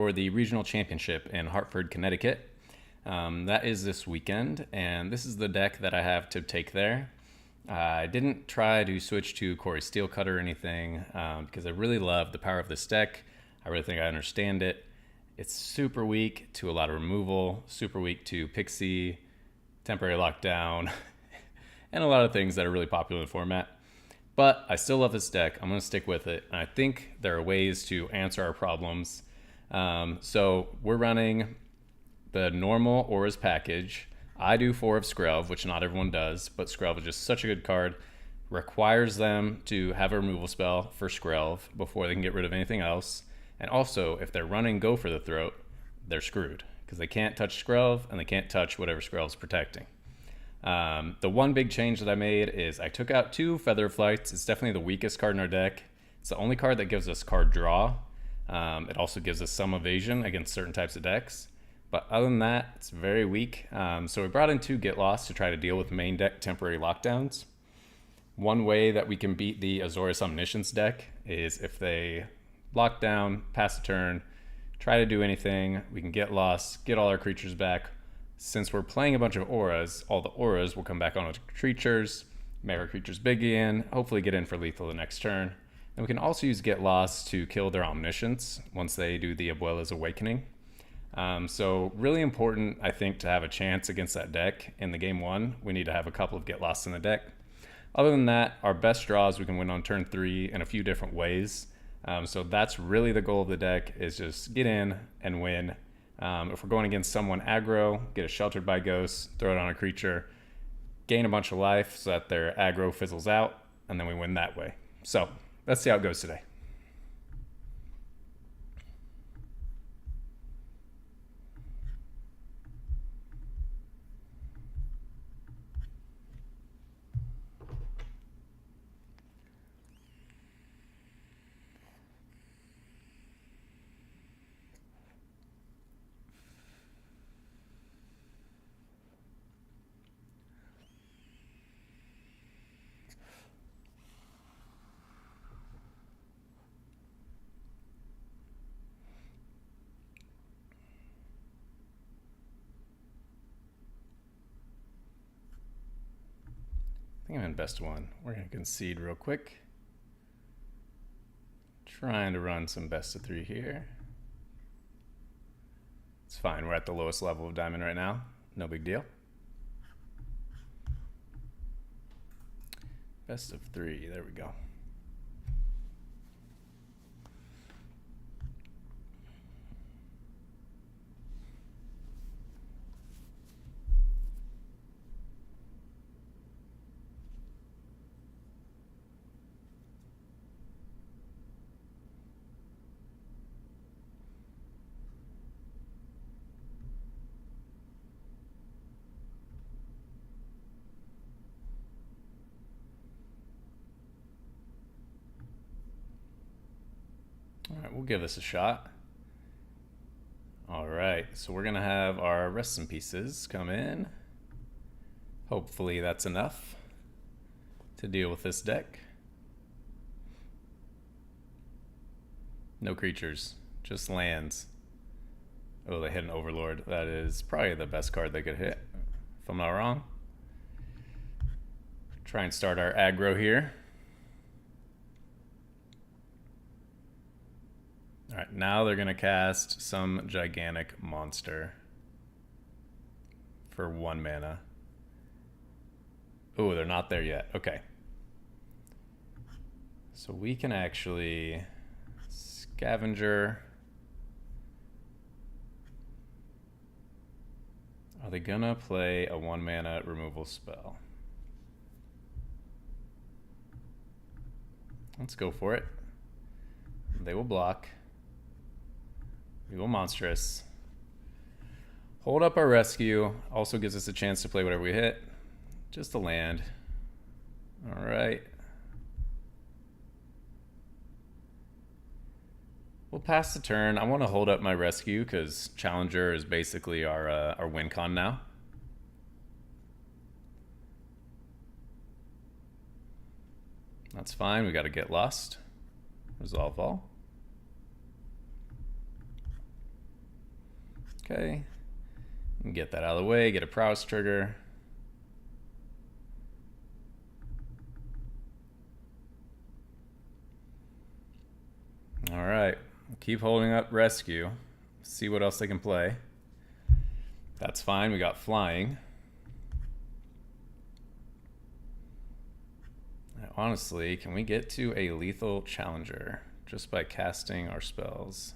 for the regional championship in Hartford, Connecticut. That is this weekend, and this is the deck that I have to take there. I didn't try to switch to Corey Steelcutter or anything because I really love the power of this deck. I really think I understand it. It's super weak to a lot of removal, super weak to Pixie, temporary lockdown, and a lot of things that are really popular in the format. But I still love this deck. I'm going to stick with it. And I think there are ways to answer our problems. So we're running the normal Auras package. I do 4 of Skrelv, which not everyone does, but Skrelv is just such a good card. Requires them to have a removal spell for Skrelv before they can get rid of anything else. And also, if they're running Go for the Throat, they're screwed because they can't touch Skrelv and they can't touch whatever Skrelv's protecting. The one big change that I made is I took out 2 Feather Flights. It's definitely the weakest card in our deck. It's the only card that gives us card draw. It also gives us some evasion against certain types of decks. But other than that, it's very weak. So we brought in 2 Get Lost to try to deal with main deck temporary lockdowns. One way that we can beat the Azorius Omniscience deck is if they lock down, pass a turn, try to do anything, we can get lost, get all our creatures back. Since we're playing a bunch of auras, all the auras will come back on with creatures, make our creatures big again, hopefully get in for lethal the next turn. And we can also use Get Lost to kill their Omniscience once they do the Abuela's Awakening. So really important, I think, to have a chance against that deck in the game 1. We need to have a couple of Get Lost in the deck. Other than that, our best draws we can win on turn 3 in a few different ways. So that's really the goal of the deck, is just get in and win. If we're going against someone aggro, get it Sheltered by Ghosts, throw it on a creature, gain a bunch of life so that their aggro fizzles out, and then we win that way. So let's see how it goes today. I think I'm in best 1. We're going to concede real quick. Trying to run some best of 3 here. It's fine. We're at the lowest level of diamond right now. No big deal. Best of 3. There we go. All right, we'll give this a shot. All right, so we're gonna have our Rest in Pieces come in. Hopefully that's enough to deal with this deck. No creatures, just lands. Oh, they hit an Overlord. That is probably the best card they could hit, if I'm not wrong. Try and start our aggro here. All right, now they're gonna cast some gigantic monster for 1 mana. Oh, they're not there yet. Okay. So we can actually Scavenger. Are they gonna play a 1 mana removal spell? Let's go for it. They will block. We will Monstrous. Hold up our rescue. Also gives us a chance to play whatever we hit. Just a land. All right. We'll pass the turn. I want to hold up my rescue because Challenger is basically our win con now. That's fine. We got to get lost. Resolve all. Okay. Get that out of the way, get a prowess trigger. All right, keep holding up rescue. See what else they can play. That's fine, we got flying. Honestly, can we get to a lethal challenger just by casting our spells?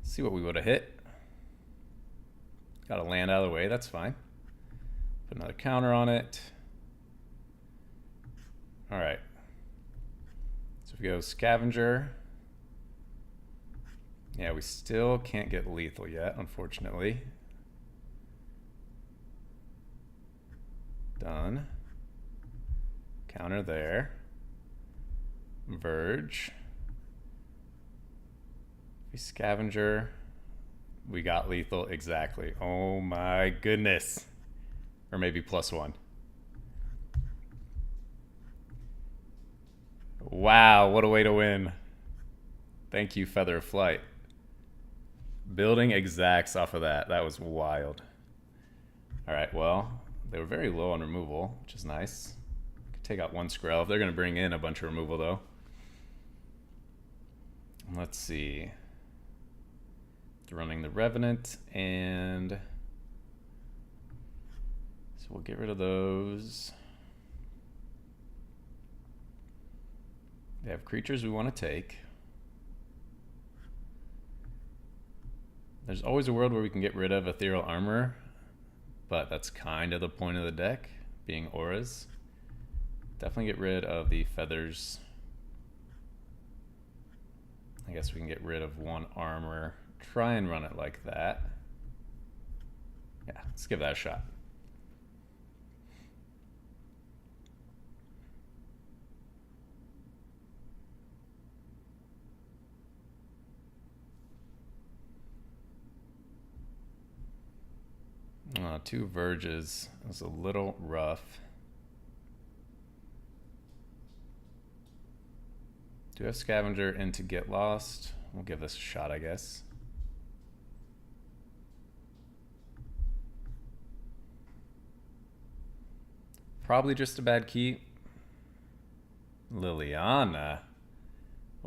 See what we would have hit. Got a land out of the way, that's fine. Put another counter on it. All right. So if we go scavenger. Yeah, we still can't get lethal yet, unfortunately. Done. Counter there. Verge. We scavenger. We got lethal, exactly. Oh my goodness. Or maybe +1. Wow, what a way to win. Thank you, Feather of Flight. Building exacts off of that. That was wild. All right, well, they were very low on removal, which is nice. Could take out one Skrelv. They're going to bring in a bunch of removal, though. Let's see. Running the Revenant, and so we'll get rid of those. They have creatures we want to take. There's always a world where we can get rid of Ethereal Armor, but that's kind of the point of the deck, being auras. Definitely get rid of the feathers. I guess we can get rid of one armor. Try and run it like that. Yeah, let's give that a shot. Two Verges was a little rough. Do have Scavenger into Get Lost. We'll give this a shot, I guess. Probably just a bad key. Liliana.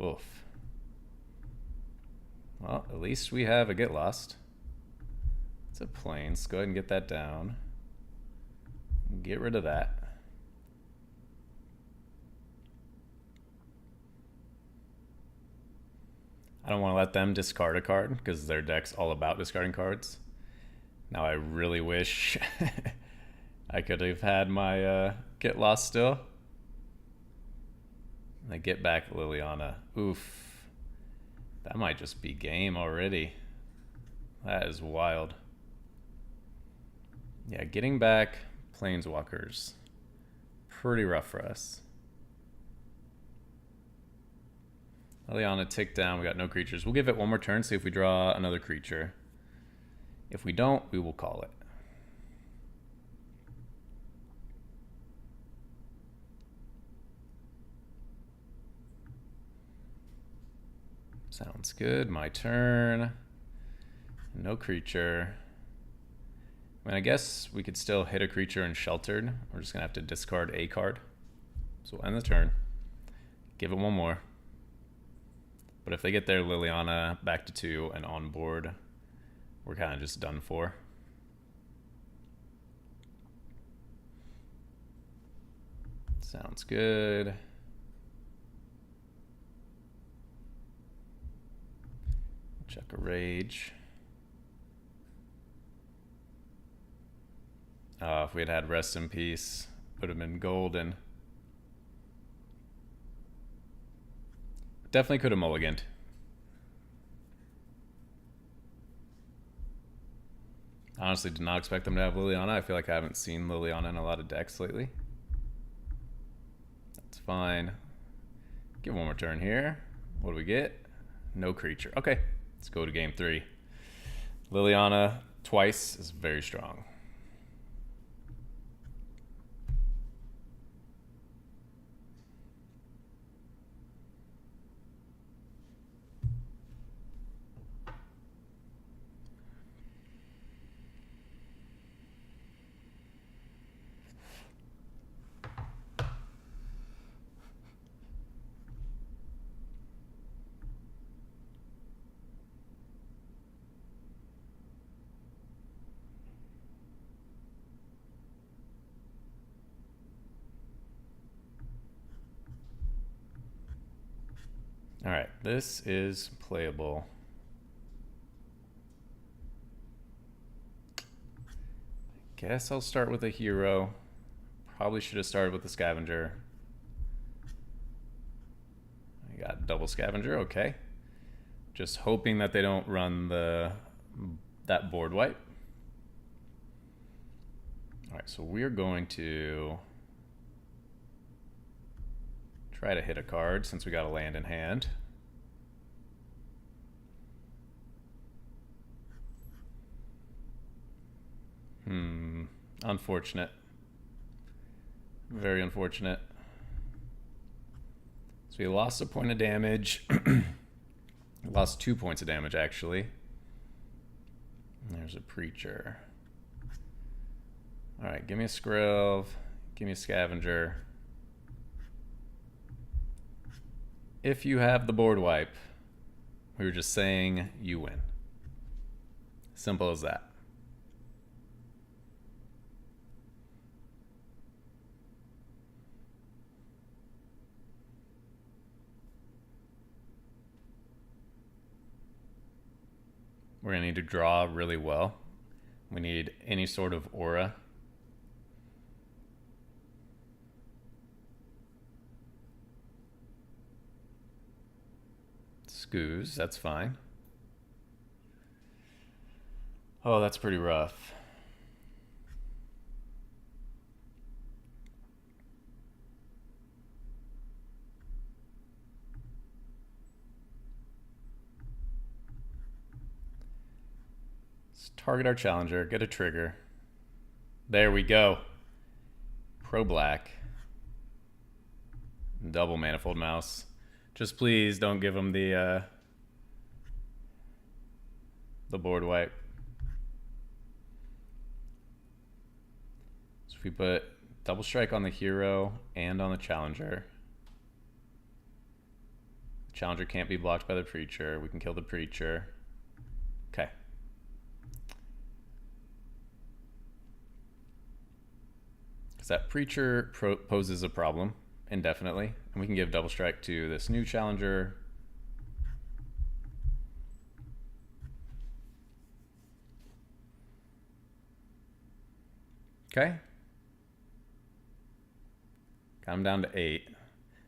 Oof. Well, at least we have a Get Lost. It's a Plains. Let's go ahead and get that down. Get rid of that. I don't want to let them discard a card because their deck's all about discarding cards. Now I really wish I could have had my Get Lost still. I get back Liliana. Oof. That might just be game already. That is wild. Yeah, getting back Planeswalkers. Pretty rough for us. Liliana ticked down. We got no creatures. We'll give it one more turn, see if we draw another creature. If we don't, we will call it. Sounds good. My turn. No creature. I mean, I guess we could still hit a creature and sheltered. We're just going to have to discard a card. So we'll end the turn. Give it one more. But if they get their Liliana back to 2 and on board, we're kind of just done for. Sounds good. Check a rage. If we had had Rest in Peace, would have been golden. Definitely could have mulliganed. Honestly, did not expect them to have Liliana. I feel like I haven't seen Liliana in a lot of decks lately. That's fine. Give one more turn here. What do we get? No creature. Okay, let's go to game 3. Liliana twice is very strong. All right, this is playable. Guess I'll start with a hero. Probably should have started with the scavenger. I got double scavenger, okay. Just hoping that they don't run that board wipe. All right, so we're going to try to hit a card since we got a land in hand. Unfortunate. Very unfortunate. So we lost a point of damage. Lost 2 points of damage, actually. And there's a preacher. All right, give me a Skrill. Give me a scavenger. If you have the board wipe, we were just saying you win. Simple as that. We're going to need to draw really well. We need any sort of aura. Scoos, that's fine. Oh, that's pretty rough. Let's target our challenger, get a trigger. There we go. Pro black. Double manifold mouse. Just please don't give him the board wipe. So if we put double strike on the hero and on the challenger. The challenger can't be blocked by the preacher. We can kill the preacher. Okay. Because that preacher poses a problem indefinitely. And we can give double strike to this new challenger. Okay. Got him down to 8.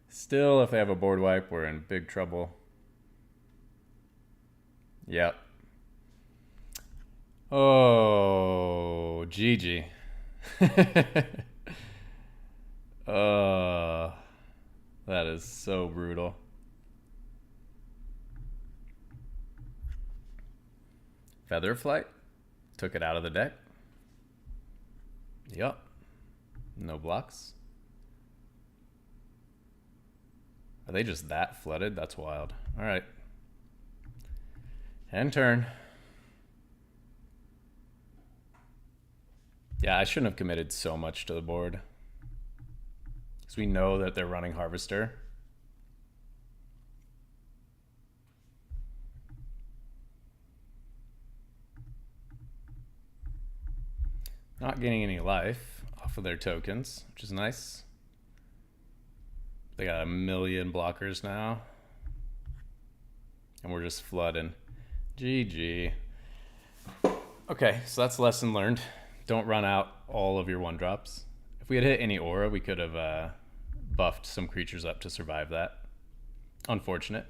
Still, if they have a board wipe, we're in big trouble. Yep. Oh, GG. That is so brutal. Feather Flight took it out of the deck. Yep. No blocks. Are they just that flooded? That's wild. All right. End turn. Yeah, I shouldn't have committed so much to the board. Because we know that they're running Harvester. Not getting any life off of their tokens, which is nice. They got 1 million blockers now. And we're just flooding. GG. Okay, so that's lesson learned. Don't run out all of your 1-drops. If we had hit any aura, we could have buffed some creatures up to survive that. Unfortunate.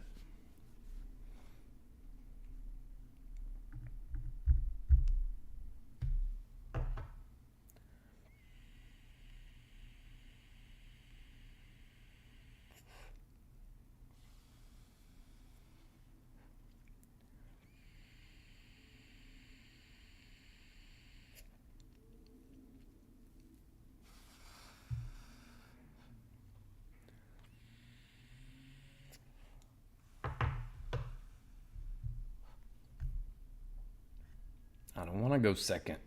I don't want to go second.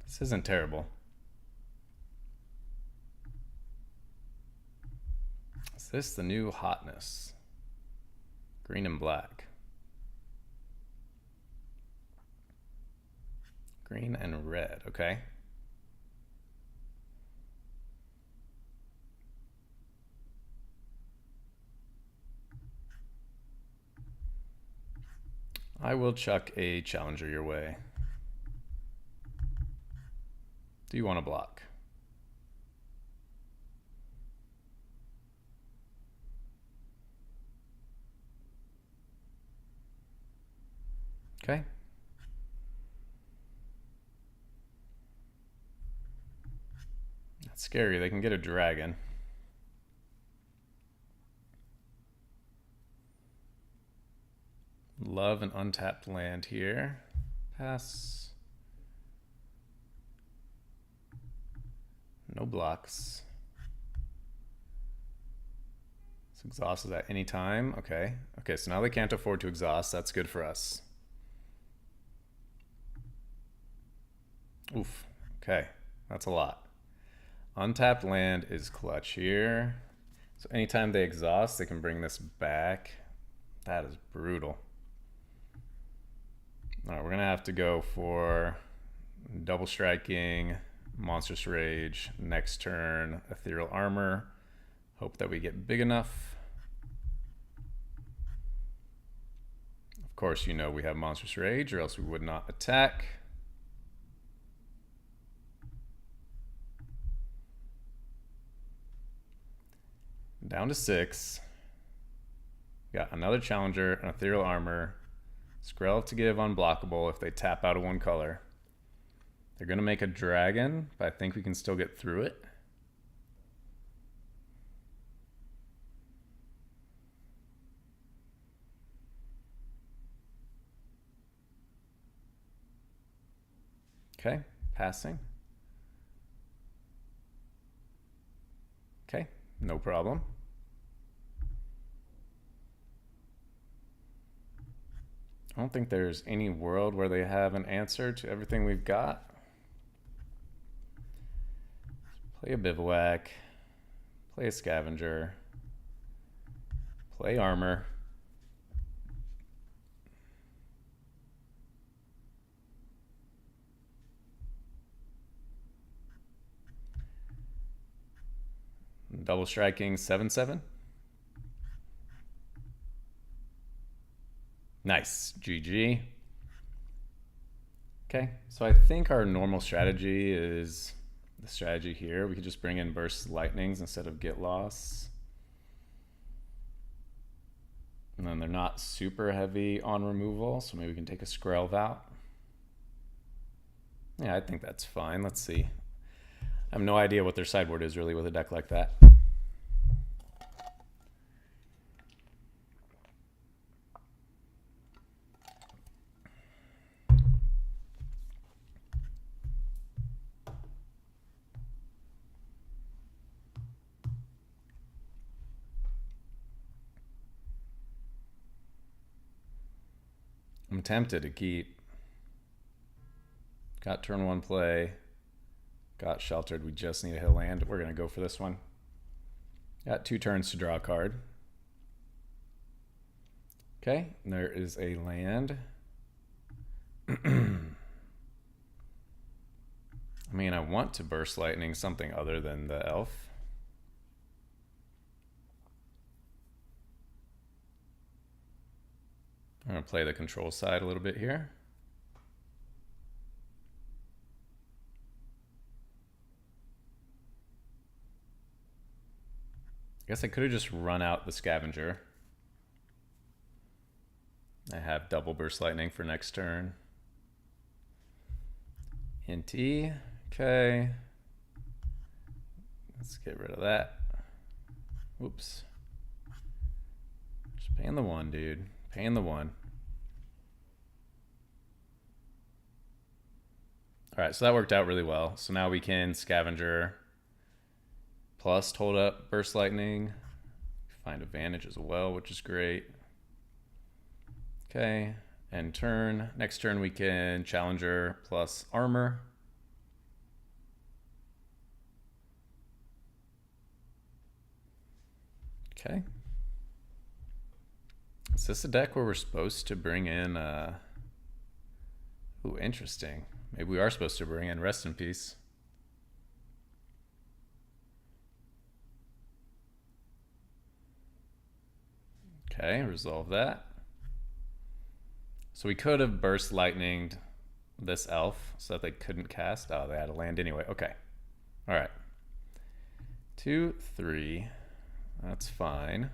This isn't terrible. Is this the new hotness? Green and black. Green and red, okay. I will chuck a challenger your way. Do you want to block? Okay. That's scary. They can get a dragon. Love an untapped land here. Pass. No blocks. This exhaust is at any time. Okay. Okay, so now they can't afford to exhaust. That's good for us. Oof. Okay. That's a lot. Untapped land is clutch here. So anytime they exhaust, they can bring this back. That is brutal. All right, we're going to have to go for double striking, Monstrous Rage, next turn, Ethereal Armor. Hope that we get big enough. Of course, you know we have Monstrous Rage, or else we would not attack. Down to 6. Got another challenger, an Ethereal Armor. Skrell to give unblockable if they tap out of one color. They're going to make a dragon, but I think we can still get through it. Okay, passing. Okay, no problem. I don't think there's any world where they have an answer to everything we've got. Play a Bivouac. Play a Scavenger. Play Armor. Double striking 7/7. Nice, GG. Okay, so I think our normal strategy is the strategy here. We could just bring in Burst Lightnings instead of Get Loss. And then they're not super heavy on removal, so maybe we can take a Skrelv out. Yeah, I think that's fine. Let's see. I have no idea what their sideboard is really with a deck like that. I'm tempted to keep. Got turn 1 play. Got sheltered. We just need a hit land. We're going to go for this one. Got 2 turns to draw a card. Okay, there is a land. I mean, I want to Burst Lightning something other than the elf. I'm going to play the control side a little bit here. I guess I could have just run out the Scavenger. I have double Burst Lightning for next turn. Int E. Okay. Let's get rid of that. Whoops. Just paying the 1, dude. Paying the 1. All right, so that worked out really well. So now we can Scavenger plus hold up Burst Lightning. Find advantage as well, which is great. Okay, end turn. Next turn we can Challenger plus Armor. Okay. Is this a deck where we're supposed to bring in ooh, interesting. Maybe we are supposed to bring in Rest in Peace. Okay, resolve that. So we could have burst lightninged this elf so that they couldn't cast. Oh, they had to land anyway. Okay. All right. 2, 3. That's fine.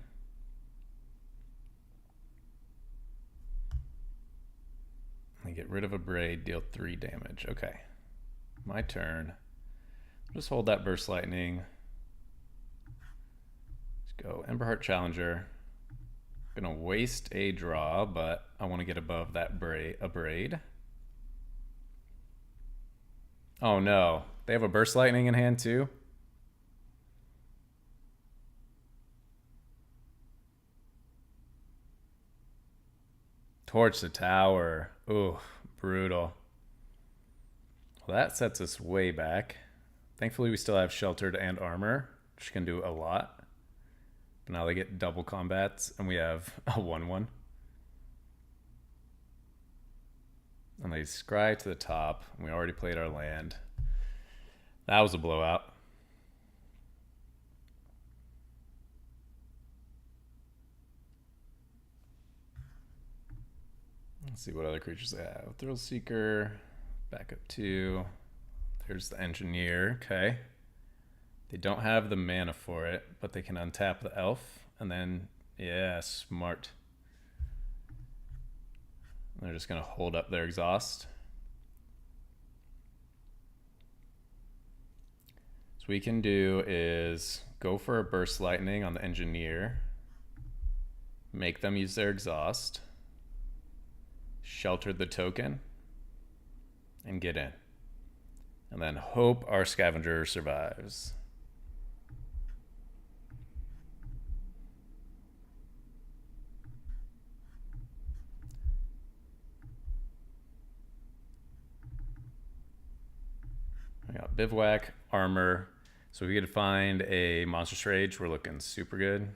I get rid of a braid, deal 3 damage. Okay. My turn. Just hold that burst lightning. Let's go Emberheart Challenger. Gonna waste a draw, but I want to get above that braid. Oh no, they have a burst lightning in hand too. Torch the tower. Ooh, brutal. Well, that sets us way back. Thankfully, we still have sheltered and armor, which can do a lot. But now they get double combats, and we have a 1/1. And they scry to the top. We already played our land. That was a blowout. Let's see what other creatures they have. Thrill Seeker, backup 2. There's the Engineer. Okay. They don't have the mana for it, but they can untap the elf. And then, yeah, smart. They're just going to hold up their exhaust. So what we can do is go for a burst lightning on the Engineer. Make them use their exhaust. Shelter the token. And get in. And then hope our Scavenger survives. We got Bivouac, Armor. So if we could find a Monstrous Rage, we're looking super good.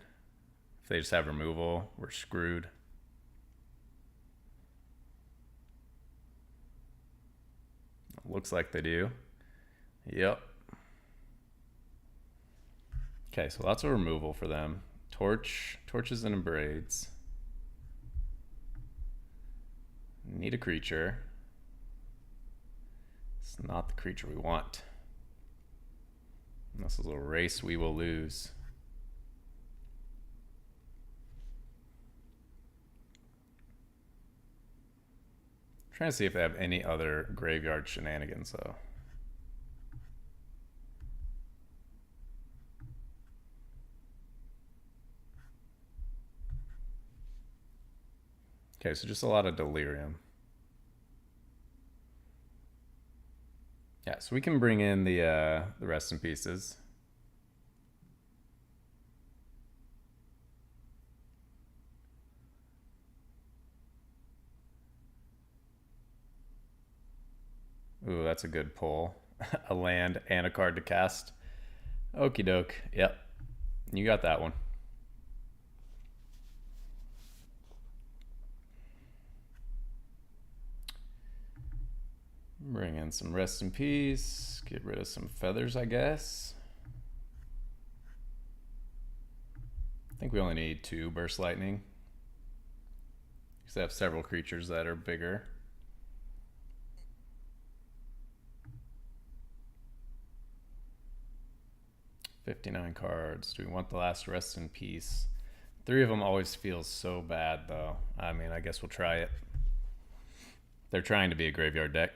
If they just have removal, we're screwed. Looks like they do. Yep. Okay, so lots of removal for them. Torches and braids. Need a creature. It's not the creature we want. This is a race we will lose. I'm trying to see if they have any other graveyard shenanigans though. Okay, so just a lot of delirium. Yeah, so we can bring in the rest in pieces. Ooh, that's a good pull. A land and a card to cast. Okie doke. Yep. You got that one. Bring in some rest in peace. Get rid of some feathers, I guess. I think we only need 2 burst lightning. Because I have several creatures that are bigger. $59 cards. Do we want the last rest in peace? 3 of them always feels so bad though. I mean, I guess we'll try it. They're trying to be a graveyard deck.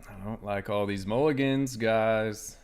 I don't like all these mulligans, guys.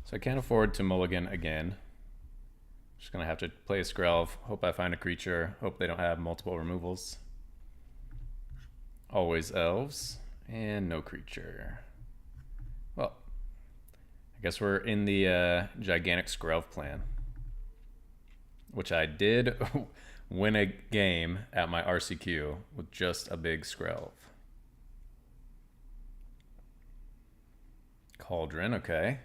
So I can't afford to mulligan again. Just gonna have to play a Skrelv, hope I find a creature, hope they don't have multiple removals. Always elves, and no creature. Well, I guess we're in the gigantic Skrelv plan, which I did win a game at my RCQ with just a big Skrelv. Cauldron, okay.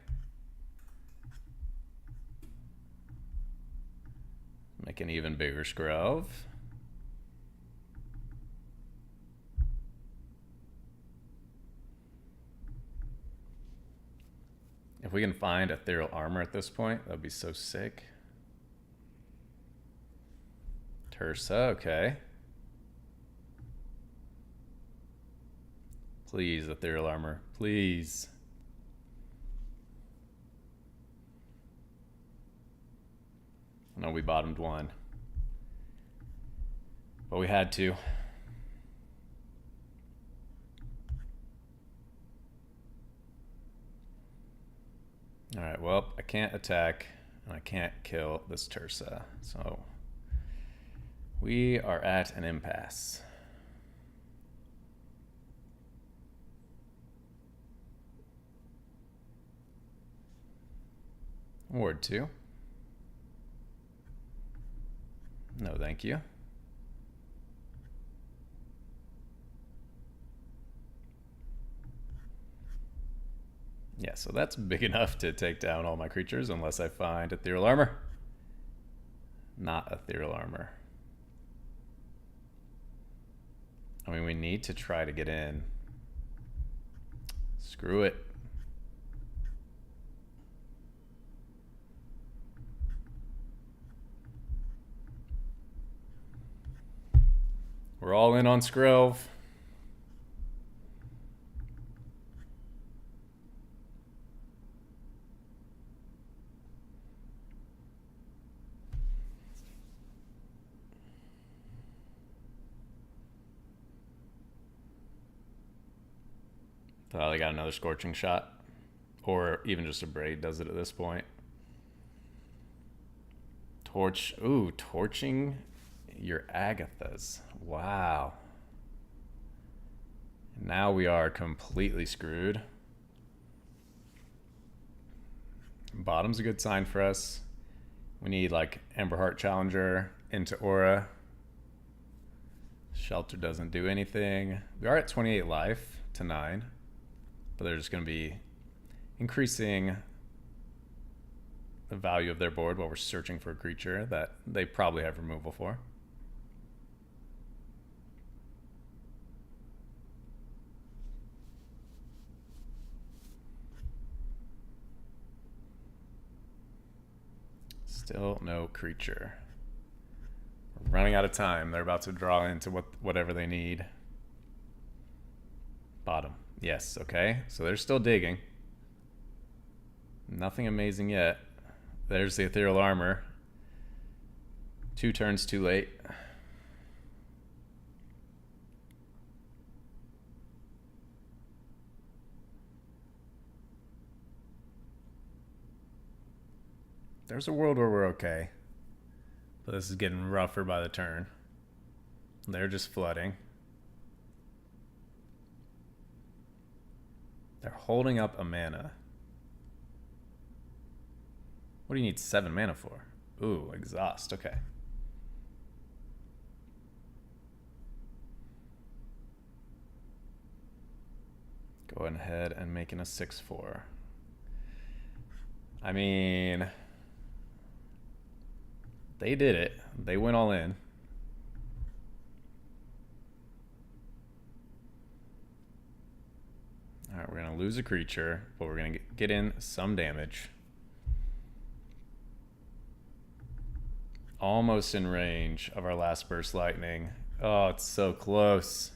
Make an even bigger Skrelv. If we can find Ethereal Armor at this point, that'd be so sick. Tursa, okay. Please, Ethereal Armor, please. No, we bottomed one. But we had to. Alright, well, I can't attack, and I can't kill this Tursa. So, we are at an impasse. Ward 2. No, thank you. Yeah, so that's big enough to take down all my creatures unless I find Ethereal Armor. Not Ethereal Armor. I mean, we need to try to get in. Screw it. We're all in on Skrelv. They got another Scorching Shot. Or even just a Braid does it at this point. Torch. Ooh, torching your Agathas. Wow. Now we are completely screwed. Bottom's a good sign for us. We need like Emberheart Challenger into Aura. Shelter doesn't do anything. We are at 28 life to 9. But they're just going to be increasing the value of their board while we're searching for a creature that they probably have removal for. Still no creature. We're running out of time. They're about to draw into whatever they need. Bottom. Yes, okay. So they're still digging. Nothing amazing yet. There's the Ethereal Armor. 2 turns too late. There's a world where we're okay. But this is getting rougher by the turn. They're just flooding. They're holding up a mana. What do you need 7 mana for? Ooh, Exhaust, okay. Going ahead and making a 6/4. I mean, they did it. They went all in. Alright, we're going to lose a creature, but we're going to get in some damage. Almost in range of our last Burst Lightning. Oh, it's so close.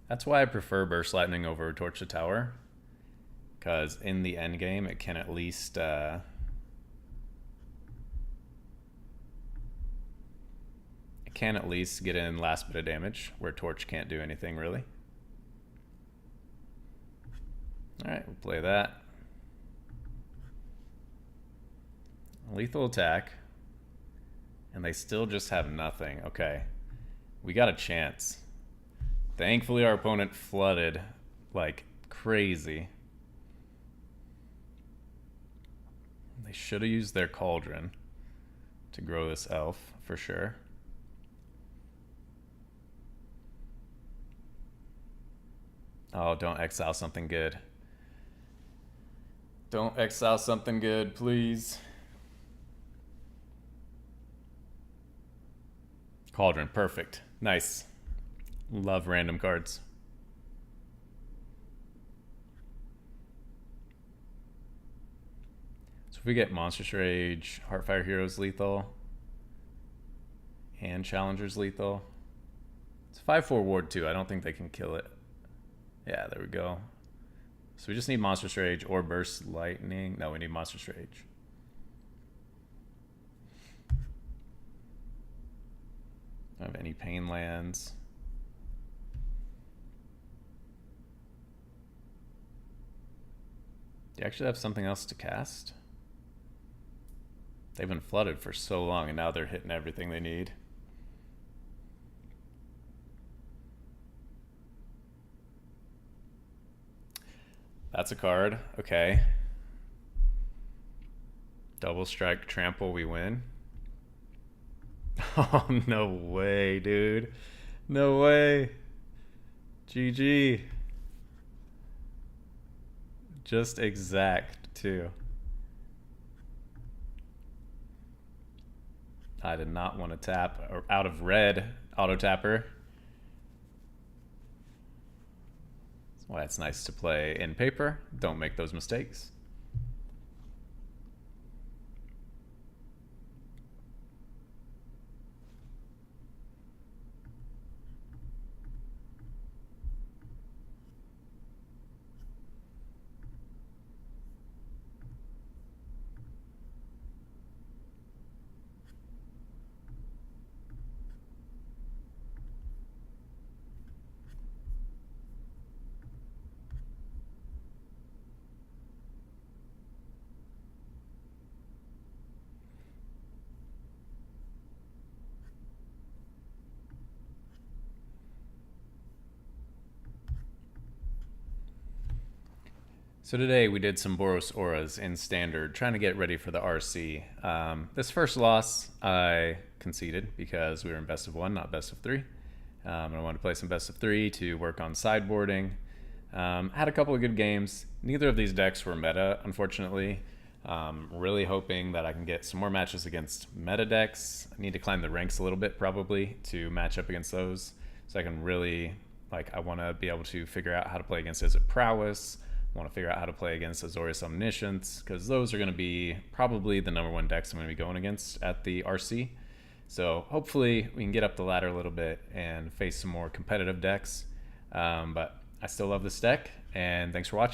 That's why I prefer Burst Lightning over Torch the Tower. Because in the end game, it can at least... can at least get in last bit of damage where Torch can't do anything really. Alright, we'll play that. Lethal attack. And they still just have nothing. Okay. We got a chance. Thankfully our opponent flooded like crazy. They should have used their cauldron to grow this elf for sure. Oh, don't exile something good. Don't exile something good, please. Cauldron, perfect. Nice. Love random cards. So if we get Monstrous Rage, Heartfire Heroes lethal, and Challengers lethal. It's 5/4 ward too. I don't think they can kill it. Yeah, there we go. So we just need Monstrous Rage or Burst Lightning. No, we need Monstrous Rage. Don't have any pain lands. Do you actually have something else to cast? They've been flooded for so long and now they're hitting everything they need. That's a card. Okay. Double strike, trample, we win. Oh, no way, dude. No way. GG. Just exact, too. I did not want to tap out of red auto tapper. That's why it's nice to play in paper. Don't make those mistakes. So today we did some Boros Auras in Standard, trying to get ready for the RC. This first loss I conceded because we were in best of 1, not best of 3. I wanted to play some best of 3 to work on sideboarding. Had a couple of good games. Neither of these decks were meta, unfortunately. Really hoping that I can get some more matches against meta decks. I need to climb the ranks a little bit probably to match up against those. So I can really, I want to be able to figure out how to play against Izzet Prowess. I want to figure out how to play against Azorius Omniscience, because those are going to be probably the #1 decks I'm going to be going against at the RC. So hopefully we can get up the ladder a little bit and face some more competitive decks. But I still love this deck, and thanks for watching.